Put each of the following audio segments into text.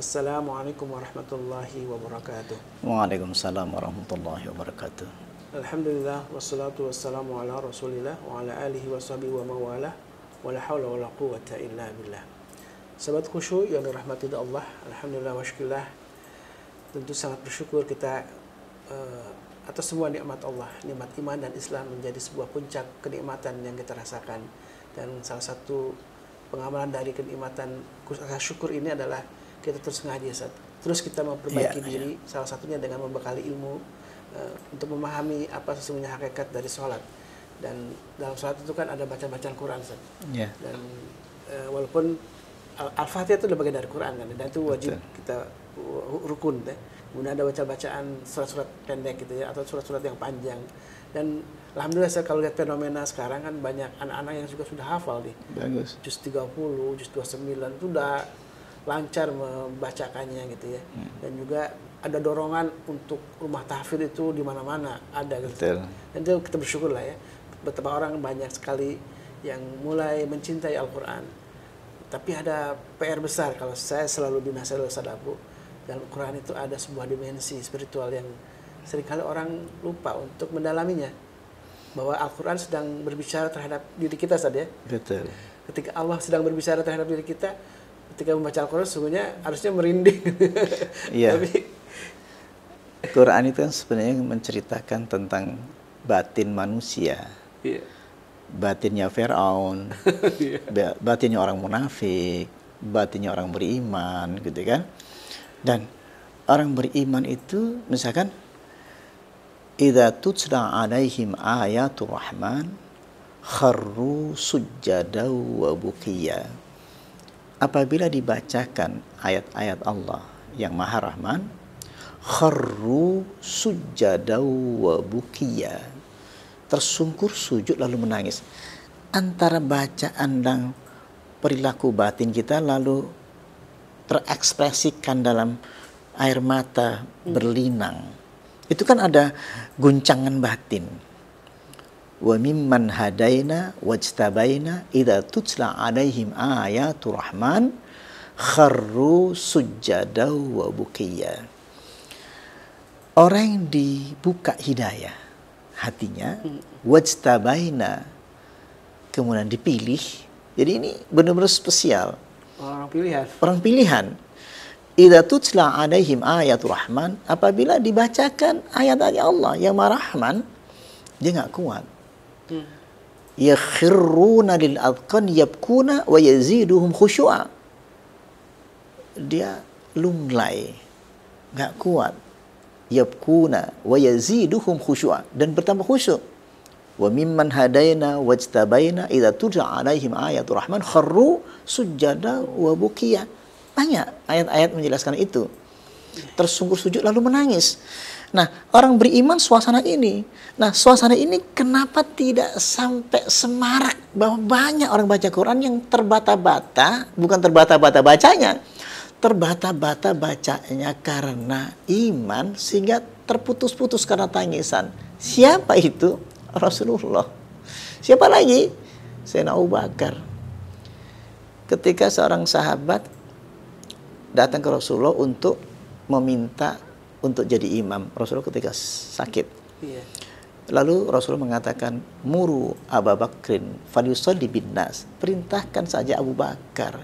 Assalamualaikum warahmatullahi wabarakatuh. Waalaikumsalam warahmatullahi wabarakatuh. Alhamdulillah wassalatu wassalamu ala Rasulillah wa ala alihi washabihi wa mawalah wa la haula wa la quwwata illa billah. Sahabat khusyuk yang dirahmati Allah, alhamdulillah wa syukurillah. Tentu sangat bersyukur kita atas semua nikmat Allah, nikmat iman dan Islam menjadi sebuah puncak kenikmatan yang kita rasakan. Dan salah satu pengamalan dari kenikmatan rasa syukur ini adalah kita terus ngaji, terus kita memperbaiki diri, salah satunya dengan membekali ilmu untuk memahami apa sesungguhnya hakikat dari sholat. Dan dalam sholat itu kan ada bacaan Quran, dan walaupun Al-Fatihah itu adalah bagian dari Quran kan, dan itu wajib kita rukun. Kemudian ada bacaan surat-surat pendek gitu ya, atau surat-surat yang panjang. Dan alhamdulillah saya kalau lihat fenomena sekarang kan banyak anak-anak yang juga sudah hafal nih. Bagus. Juz 30, juz 29 itu udah lancar membacakannya gitu ya. Dan juga ada dorongan untuk rumah tahfidz itu di mana-mana ada gitu. Betul. Dan itu kita bersyukur lah ya. Betapa orang banyak sekali yang mulai mencintai Al-Quran. Tapi ada PR besar kalau saya selalu dinasihati oleh Ustaz Abu. Dalam Al-Quran itu ada sebuah dimensi spiritual yang seringkali orang lupa untuk mendalaminya. Bahwa Al-Quran sedang berbicara terhadap diri kita saja. Betul. Ketika Allah sedang berbicara terhadap diri kita, ketika membaca Al-Quran sesungguhnya harusnya merinding. Iya. Tapi Quran itu kan sebenarnya menceritakan tentang batin manusia. iya. Batinnya Fir'aun, batinnya orang munafik, batinnya orang beriman, gitu kan. Dan orang beriman itu misalkan idza tutla alaihim ayatul rahman kharru sujjada wa bukiya. Apabila dibacakan ayat-ayat Allah yang Maha Rahman, kharru sujjada wa bukiya, tersungkur sujud lalu menangis. Antara bacaan dan perilaku batin kita lalu terekspresikan dalam air mata berlinang. Itu kan ada guncangan batin. Wa mimman hadaina wajtabaina idza tutla alaihim ayatul rahman kharru sujjada wa bukiya. Orang yang dibuka hidayah hatinya, wajtabaina, kemudian dipilih. Jadi ini benar-benar spesial. Orang pilihan. Orang pilihan. Idza tutla alaihim ayatul rahman, apabila dibacakan ayat-ayat Allah yang Maha Rahman, dia nggak kuat. Yakhirruna lil adqan yabkuna wa yaziduhum khusyu'a. Dia lunglai, nggak kuat. Yabkuna wa yaziduhum khusyu'a, dan bertambah khusyuk. Wa mimman hadaina wajtabaina idza tutla alaihim ayatul rahman kharru sujjada wa bukiya. Banyak ayat-ayat menjelaskan itu. Tersungkur sujud lalu menangis. Nah, orang beriman suasana ini. Nah, suasana ini kenapa tidak sampai semarak bahwa banyak orang baca Quran yang terbata-bata, bukan terbata-bata bacanya, terbata-bata bacanya karena iman sehingga terputus-putus karena tangisan. Siapa itu? Rasulullah. Siapa lagi? Sayyidina Abu Bakar. Ketika seorang sahabat datang ke Rasulullah untuk meminta untuk jadi imam, Rasulullah ketika sakit. Iya. Lalu Rasulullah mengatakan, muru Abu Bakrin falyusalli bin nas. Perintahkan saja Abu Bakar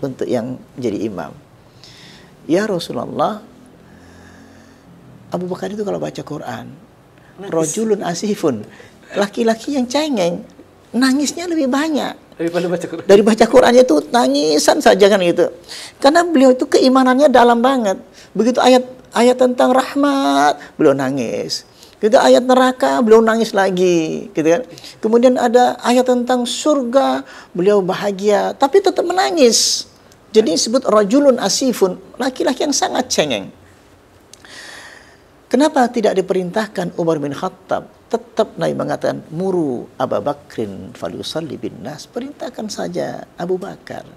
untuk yang jadi imam. Ya Rasulullah, Abu Bakar itu kalau baca Quran, rajulun asifun, laki-laki yang cengeng, nangisnya lebih banyak Daripada baca Quran. dari baca Qurannya itu tangisan saja kan gitu. Karena beliau itu keimanannya dalam banget. Begitu ayat tentang rahmat, beliau nangis. Begitu ayat neraka, beliau nangis lagi, gitu kan. Kemudian ada ayat tentang surga, beliau bahagia, tapi tetap menangis. Jadi disebut rajulun asifun, laki-laki yang sangat cengeng. Kenapa tidak diperintahkan Umar bin Khattab? Tetap Nabi mengatakan, muru Abu Bakrin falyusalli bin nas. Perintahkan saja Abu Bakar.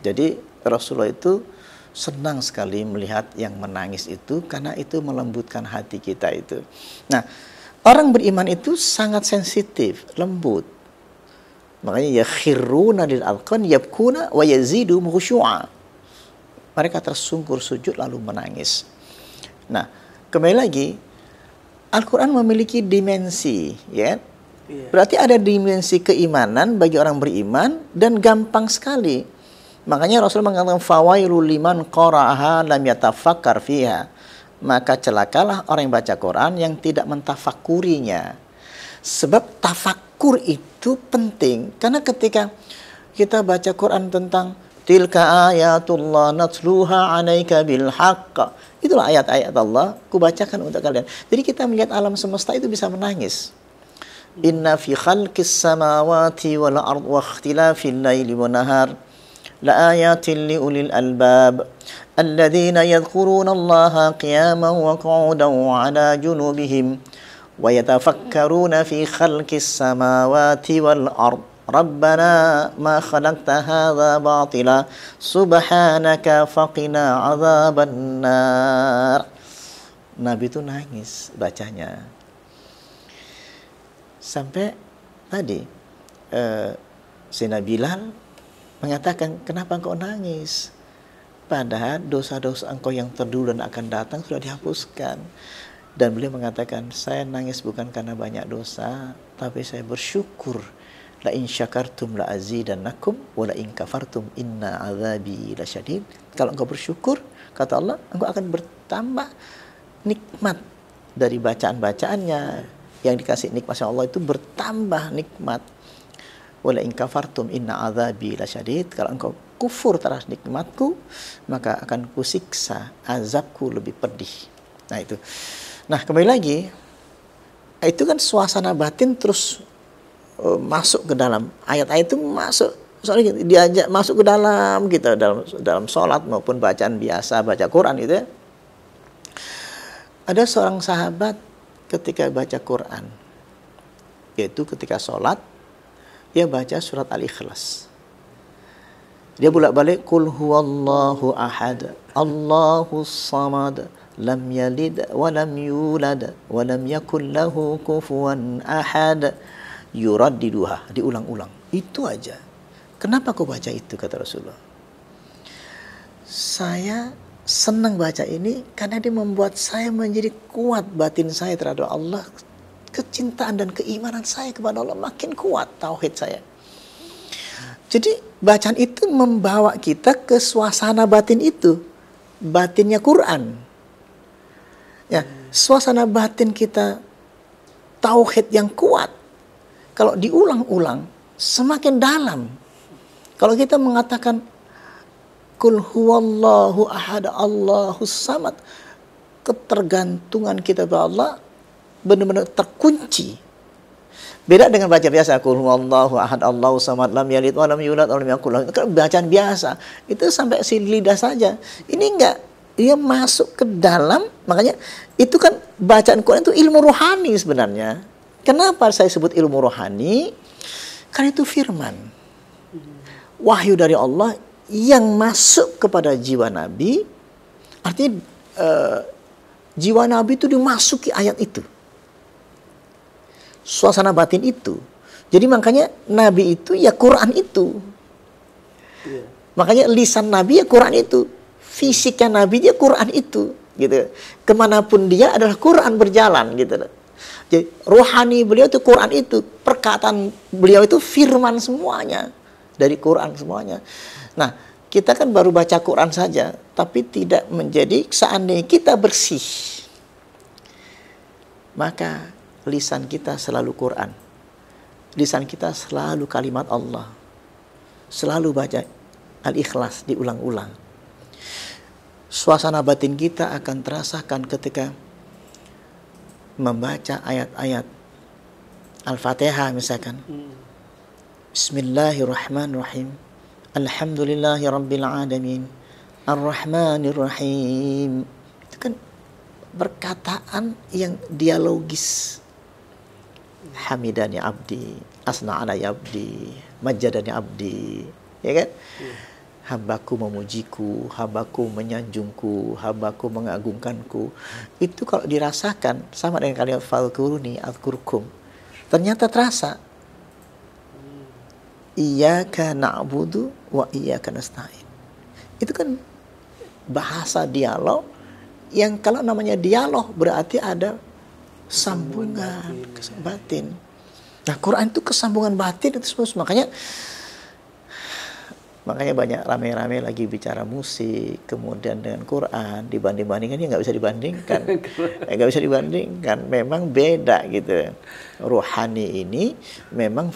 Jadi Rasulullah itu senang sekali melihat yang menangis itu, karena itu melembutkan hati kita itu. Nah, orang beriman itu sangat sensitif, lembut. Makanya yakhiruna lil alqan yabkuna wa yaziduhum khusyu'a. Mereka tersungkur sujud lalu menangis. Nah, kembali lagi, Al-Quran memiliki dimensi, ya. Berarti ada dimensi keimanan bagi orang beriman dan gampang sekali. Makanya Rasul mengatakan fawailul liman qara'aha lam yatafakkar fiha. Maka celakalah orang yang baca Quran yang tidak mentafakurinya. Sebab tafakkur itu penting, karena ketika kita baca Quran tentang tilka ayatullah natluha 'alaika bil haqq, itulah ayat-ayat Allah, kubacakan untuk kalian. Jadi kita melihat alam semesta itu bisa menangis. Inna fi khalqis samawati wal ard wa ikhtilafil laili wan nahar la ayatin li ulil albab alladzina yadhkuruna Allaha qiyaman wa qu'udan wa 'ala junubihim wa yatafakkaruna fi khalqis samawati wal ard Rabbana ma khalaqta hadza batila subhanaka faqina 'adzaban nar. Nabi itu nangis bacanya. Sampai tadi Sayyidina Bilal mengatakan, kenapa engkau nangis? Padahal dosa-dosa engkau yang terdahulu dan akan datang sudah dihapuskan. Dan beliau mengatakan, saya nangis bukan karena banyak dosa, tapi saya bersyukur. La in syakartum la azidannakum wa la in kafartum inna azabi lasyadid. Kalau engkau bersyukur, kata Allah, engkau akan bertambah nikmat dari bacaan-bacaannya. Yang dikasih nikmat Allah itu bertambah nikmat. Wala in kafartum inna azabi lasyadid. Kalau engkau kufur terhadap nikmatku, maka akan kusiksa, azabku lebih pedih. Nah itu. Nah kembali lagi, itu kan suasana batin terus masuk ke dalam ayat-ayat itu, masuk, soalnya diajak masuk ke dalam gitu, dalam sholat maupun bacaan biasa, baca Quran gitu ya. Ada seorang sahabat ketika baca Quran, yaitu ketika sholat, dia baca surat Al-Ikhlas. Dia bolak-balik, Qul huwallahu ahad, Allahus samad, lam yalid wa lam yulad wa lam yakul lahu kufuwan ahad. Yuraddiduha, diulang-ulang. Itu aja. Kenapa kau baca itu, kata Rasulullah? Saya senang baca ini karena dia membuat saya menjadi kuat batin saya terhadap Allah. Kecintaan dan keimanan saya kepada Allah makin kuat, tauhid saya. Jadi bacaan itu membawa kita ke suasana batin itu, batinnya Quran. Ya, suasana batin kita tauhid yang kuat. Kalau diulang-ulang semakin dalam. Kalau kita mengatakan Qul huwallahu ahad Allahus samad, ketergantungan kita kepada Allah benar-benar terkunci. Beda dengan baca biasa, Qul huwallahu ahad Allahus samad lam yalid wa lam yulad wa lam yakul lahu. Bacaan biasa itu sampai si lidah saja. Ini enggak, dia masuk ke dalam. Makanya itu kan bacaan Quran itu ilmu rohani sebenarnya. Kenapa saya sebut ilmu rohani? Karena itu firman, wahyu dari Allah yang masuk kepada jiwa Nabi. Artinya jiwa Nabi itu dimasuki ayat itu, suasana batin itu. Jadi makanya Nabi itu ya Quran itu. Makanya lisan Nabi ya Quran itu, fisiknya Nabi ya Quran itu, gitu. Kemanapun dia adalah Quran berjalan, gitu. Jadi rohani beliau itu Quran itu, perkataan beliau itu firman semuanya, dari Quran semuanya. Nah, kita kan baru baca Quran saja, tapi tidak menjadi, seandainya kita bersih, maka lisan kita selalu Quran, lisan kita selalu kalimat Allah, selalu baca Al-Ikhlas diulang-ulang. Suasana batin kita akan terasakan ketika membaca ayat-ayat Al-Fatihah misalkan. Bismillahirrahmanirrahim. Alhamdulillahi rabbil alamin. Ar-Rahmanir Rahim. Itu kan perkataan yang dialogis. Hamidani abdi, asna ala abdi, majadani abdi. Ya kan? Hambaku memujiku, hambaku menyanjungku, hambaku mengagungkanku. Itu kalau dirasakan sama dengan kalimat fadhkuruni adzkurkum. Ternyata terasa. Iyyaka na'budu wa iyyaka nasta'in. Itu kan bahasa dialog yang kalau namanya dialog berarti ada sambungan batin. Nah, Quran itu kesambungan batin itu semua. Makanya banyak rame-rame lagi bicara musik, kemudian dengan Quran dibanding-bandingkan, ya nggak bisa dibandingkan, nggak bisa dibandingkan. Memang beda gitu. Rohani ini memang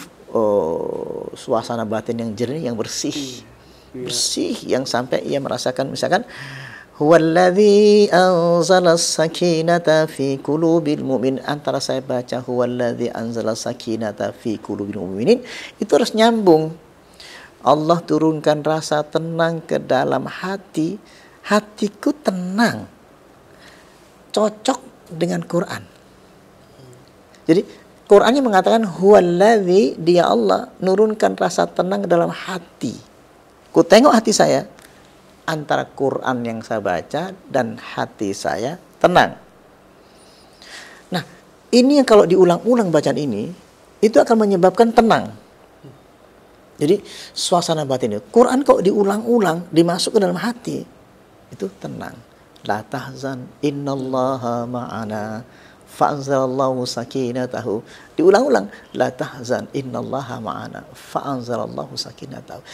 suasana batin yang jernih, yang bersih, bersih, yang sampai ia merasakan misalkan huwallazi anzala sakinata fi qulubil mu'min. Antara saya baca huwallazi anzala sakinata fi qulubil mu'minin itu harus nyambung. Allah turunkan rasa tenang ke dalam hati, hatiku tenang, cocok dengan Quran. Jadi Qurannya mengatakan huwallazi, dia Allah nurunkan rasa tenang ke dalam hati. Ku tengok hati saya, antara Quran yang saya baca dan hati saya tenang. Nah, ini yang kalau diulang-ulang bacaan ini, itu akan menyebabkan tenang. Jadi suasana batin itu, Quran kok diulang-ulang, dimasuk ke dalam hati, itu tenang. La tahzan innallaha ma'ana fa'anzalallahu sakinatahu. Diulang-ulang, la tahzan innallaha ma'ana fa'anzalallahu sakinatahu.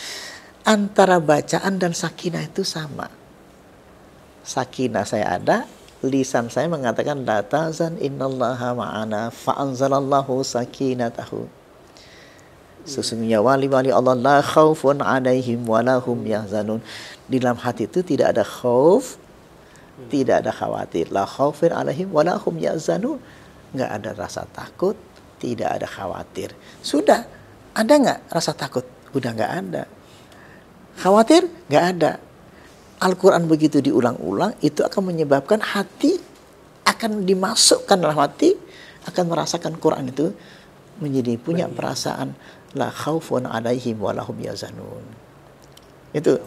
Antara bacaan dan sakinah itu sama. Sakinah saya ada, lisan saya mengatakan la tahzan innallaha ma'ana fa'anzalallahu sakinatahu. Sesungguhnya wali-wali Allah la khaufun alaihim wa lahum yahzanun. Di dalam hati itu tidak ada khauf, tidak ada khawatir. La khaufun alaihim wa lahum yahzanun. Enggak ada rasa takut, tidak ada khawatir. Sudah, ada enggak rasa takut? Udah enggak ada. Khawatir? Enggak ada. Al-Quran begitu diulang-ulang, itu akan menyebabkan hati akan dimasukkan dalam hati, akan merasakan Quran itu menjadi punya perasaan la khaufun alaihim wa lahum yazanun. Itu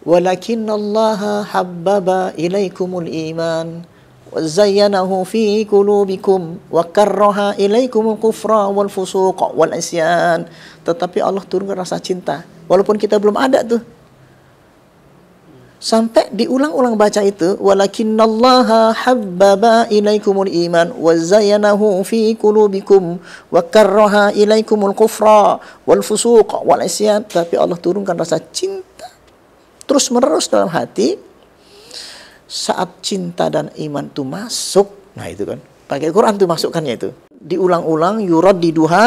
walakinallaha habbaba ilaikumul iman wa zayyanahu fi qulubikum wa karraha ilaikumul kufra wal fusuq wal isyan. Tetapi Allah turunkan rasa cinta walaupun kita belum ada tuh. Sampai diulang-ulang baca itu walakinallaha habbaba ilaikumul iman wa zayyanahu fi qulubikum wa karraha ilaikumul kufra wal fusuq wal isyan. Tapi Allah turunkan rasa cinta terus menerus dalam hati. Saat cinta dan iman itu masuk, nah itu kan pakai Quran tuh masukkannya itu, diulang-ulang yuraddiduha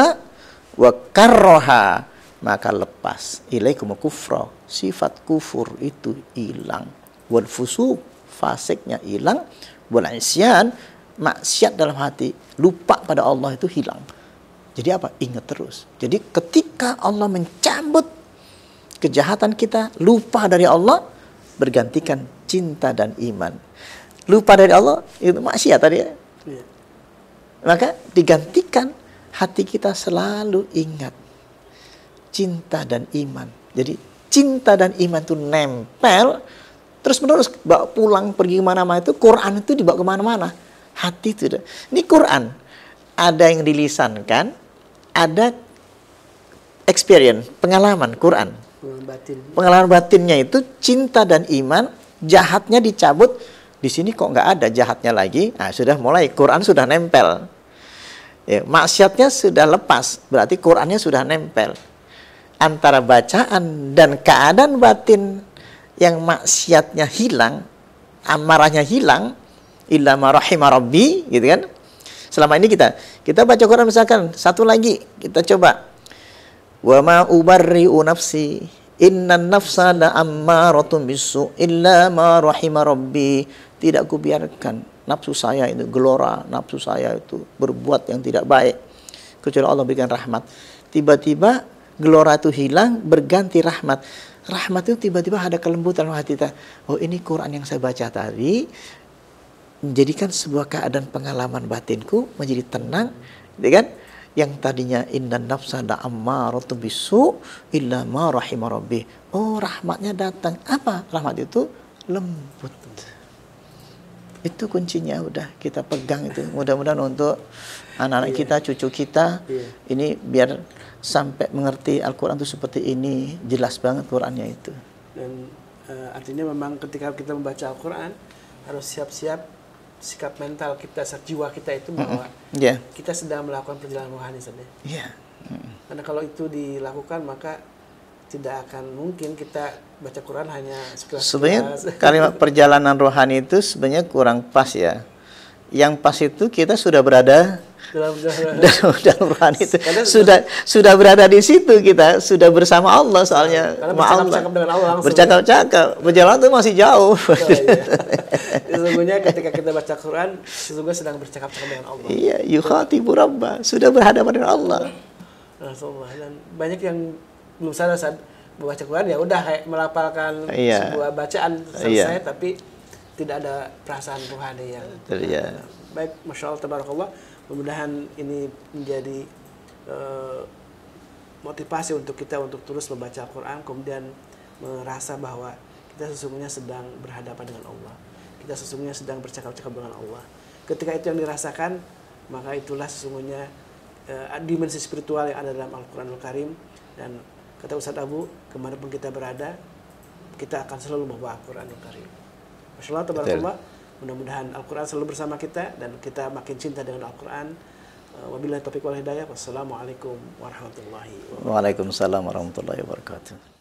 wa karraha, maka lepas ilaikumul kufra, sifat kufur itu hilang, wal fusuq, fasiknya hilang, wal isyan, maksiat dalam hati, lupa pada Allah itu hilang. Jadi apa? Ingat terus. Jadi ketika Allah mencabut kejahatan kita, lupa dari Allah, bergantikan cinta dan iman. Lupa dari Allah itu maksiat tadi ya. Maka digantikan hati kita selalu ingat cinta dan iman. Jadi cinta dan iman itu nempel terus menerus, bawa pulang pergi kemana-mana itu Quran itu dibawa kemana-mana. Hati itu. Ini Quran ada yang dilisankan, ada experience, pengalaman Quran. Pengalaman batinnya itu cinta dan iman, jahatnya dicabut. Di sini kok nggak ada jahatnya lagi. Nah, sudah mulai Quran sudah nempel. Ya, maksiatnya sudah lepas, berarti Qurannya sudah nempel. Antara bacaan dan keadaan batin yang maksiatnya hilang, amarahnya hilang, illa ma rahima rabbi, gitu kan? Selama ini kita baca Quran misalkan satu lagi kita coba. Wa ma ubarri'u nafsi innan nafsa la ammaratun bisu illa ma rahima rabbi. Tidak kubiarkan nafsu saya itu gelora, nafsu saya itu berbuat yang tidak baik kecuali Allah berikan rahmat. Tiba-tiba gelora itu hilang, berganti rahmat. Rahmat itu tiba-tiba ada kelembutan dalam hati kita. Oh, ini Quran yang saya baca tadi menjadikan sebuah keadaan pengalaman batinku menjadi tenang, gitu kan? Yang tadinya innan nafsa la ammaratun bisu illa ma rahima rabbi. Oh, rahmatnya datang. Apa rahmat itu? Lembut. Itu kuncinya, udah kita pegang itu. Mudah-mudahan untuk anak-anak kita, cucu kita, ini biar sampai mengerti Al-Quran itu seperti ini. Jelas banget Qurannya itu. Dan Artinya memang ketika kita membaca Al-Quran harus siap-siap sikap mental kita, jiwa kita itu bahwa kita sedang melakukan perjalanan rohani saja. Karena kalau itu dilakukan maka tidak akan mungkin kita baca Quran hanya sekilas. Sebenarnya kalimat perjalanan rohani itu sebenarnya kurang pas ya. Yang pas itu kita sudah berada dalam rohani itu, sudah berada di situ, kita sudah bersama Allah, soalnya bercakap-cakap dengan Allah langsung. Bercakap-cakap, berjalan itu masih jauh. Sesungguhnya ketika kita baca Quran, sesungguhnya sedang bercakap-cakap dengan Allah. Iya, yukhatibu rabbah, sudah berhadapan dengan Allah. Rasulullah. Dan banyak yang belum sadar saat membaca Quran, ya udah kayak melafalkan sebuah bacaan selesai, tapi tidak ada perasaan rohani yang baik. Masya Allah, tabarakallah. Mudah-mudahan ini menjadi motivasi untuk kita untuk terus membaca Al-Quran, kemudian merasa bahwa kita sesungguhnya sedang berhadapan dengan Allah. Kita sesungguhnya sedang bercakap-cakap dengan Allah. Ketika itu yang dirasakan, maka itulah sesungguhnya dimensi spiritual yang ada dalam Al-Quranul Karim. Dan kata Ustadz Abu, kemanapun kita berada, kita akan selalu membawa Al-Quranul Karim. Masya Allah, tabarakallah. Mudah-mudahan Al-Quran selalu bersama kita dan kita makin cinta dengan Al-Quran. Wabillahi taufiq wal hidayah. Wassalamualaikum warahmatullahi wabarakatuh. Waalaikumsalam warahmatullahi wabarakatuh.